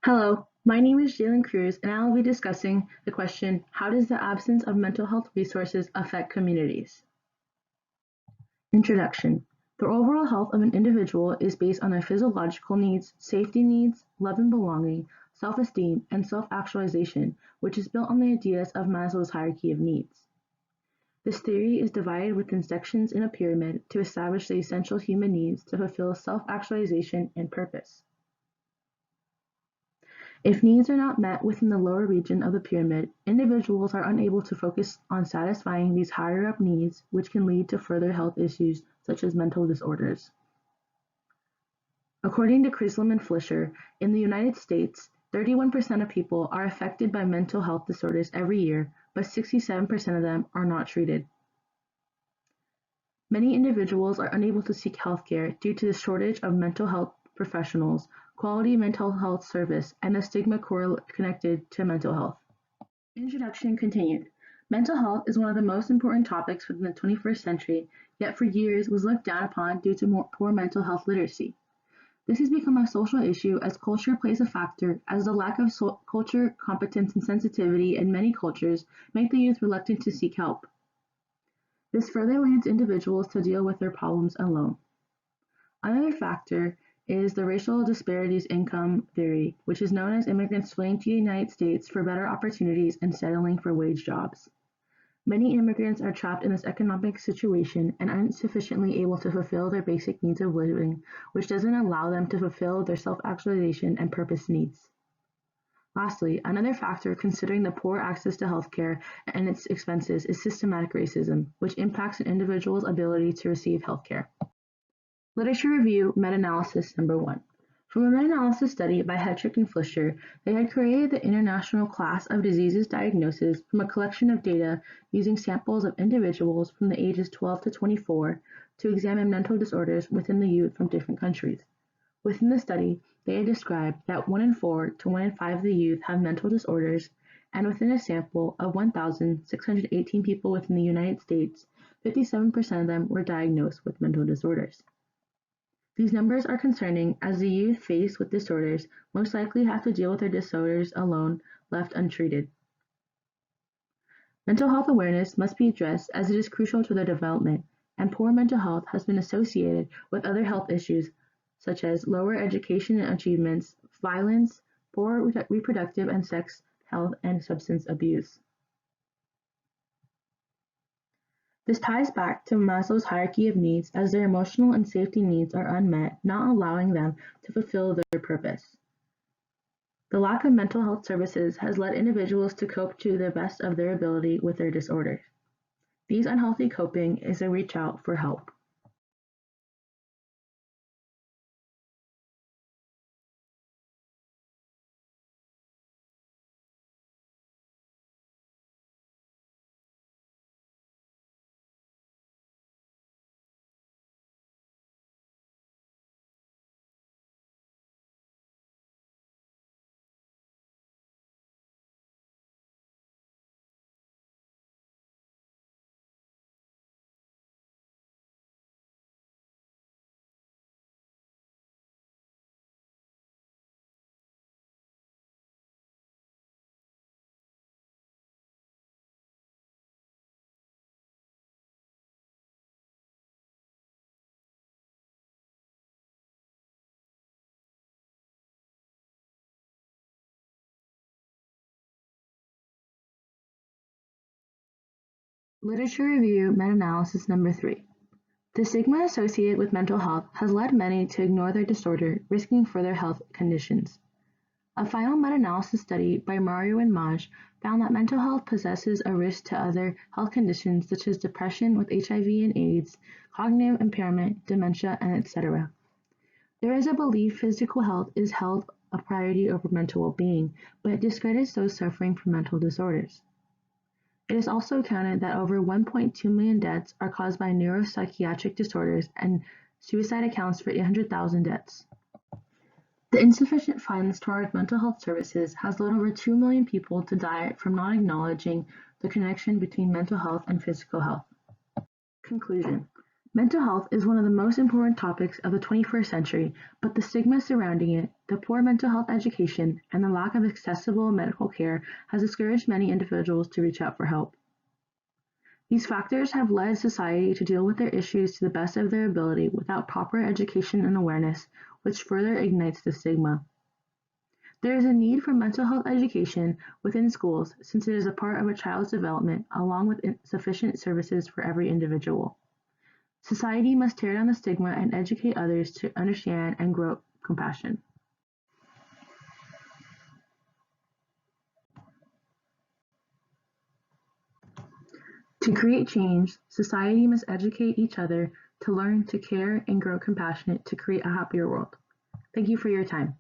Hello, my name is Jalen Cruz, and I will be discussing the question, how does the absence of mental health resources affect communities? Introduction. The overall health of an individual is based on their physiological needs, safety needs, love and belonging, self-esteem, and self-actualization, which is built on the ideas of Maslow's hierarchy of needs. This theory is divided within sections in a pyramid to establish the essential human needs to fulfill self-actualization and purpose. If needs are not met within the lower region of the pyramid, individuals are unable to focus on satisfying these higher up needs, which can lead to further health issues such as mental disorders. According to Crislam and Flischer, in the United States, 31% of people are affected by mental health disorders every year, but 67% of them are not treated. Many individuals are unable to seek healthcare due to the shortage of mental health professionals, quality mental health service, and the stigma connected to mental health. Introduction continued. Mental health is one of the most important topics within the 21st century, yet for years was looked down upon due to poor mental health literacy. This has become a social issue as culture plays a factor, as the lack of culture, competence, and sensitivity in many cultures make the youth reluctant to seek help. This further leads individuals to deal with their problems alone. Another factor is the racial disparities income theory, which is known as immigrants fleeing to the United States for better opportunities and settling for wage jobs. Many immigrants are trapped in this economic situation and insufficiently able to fulfill their basic needs of living, which doesn't allow them to fulfill their self-actualization and purpose needs. Lastly, another factor considering the poor access to healthcare and its expenses is systematic racism, which impacts an individual's ability to receive healthcare. Literature review meta-analysis number 1. From a meta-analysis study by Hetrick and Flischer, they had created the International Class of Diseases Diagnosis from a collection of data using samples of individuals from the ages 12 to 24 to examine mental disorders within the youth from different countries. Within the study, they had described that 1 in 4 to 1 in 5 of the youth have mental disorders, and within a sample of 1,618 people within the United States, 57% of them were diagnosed with mental disorders. These numbers are concerning as the youth faced with disorders most likely have to deal with their disorders alone, left untreated. Mental health awareness must be addressed as it is crucial to their development, and poor mental health has been associated with other health issues such as lower education and achievements, violence, poor reproductive and sex health, and substance abuse. This ties back to Maslow's hierarchy of needs as their emotional and safety needs are unmet, not allowing them to fulfill their purpose. The lack of mental health services has led individuals to cope to the best of their ability with their disorders. These unhealthy coping is a reach out for help. Literature review meta-analysis number 3. The stigma associated with mental health has led many to ignore their disorder, risking further health conditions. A final meta-analysis study by Mario and Maj found that mental health possesses a risk to other health conditions such as depression with HIV and AIDS, cognitive impairment, dementia, and etc. There is a belief physical health is held a priority over mental well-being, but it discredits those suffering from mental disorders. It is also counted that over 1.2 million deaths are caused by neuropsychiatric disorders, and suicide accounts for 800,000 deaths. The insufficient funds toward mental health services has led over 2 million people to die from not acknowledging the connection between mental health and physical health. Conclusion. Mental health is one of the most important topics of the 21st century, but the stigma surrounding it, the poor mental health education, and the lack of accessible medical care has discouraged many individuals to reach out for help. These factors have led society to deal with their issues to the best of their ability without proper education and awareness, which further ignites the stigma. There is a need for mental health education within schools since it is a part of a child's development along with sufficient services for every individual. Society must tear down the stigma and educate others to understand and grow compassion. To create change, society must educate each other to learn to care and grow compassionate to create a happier world. Thank you for your time.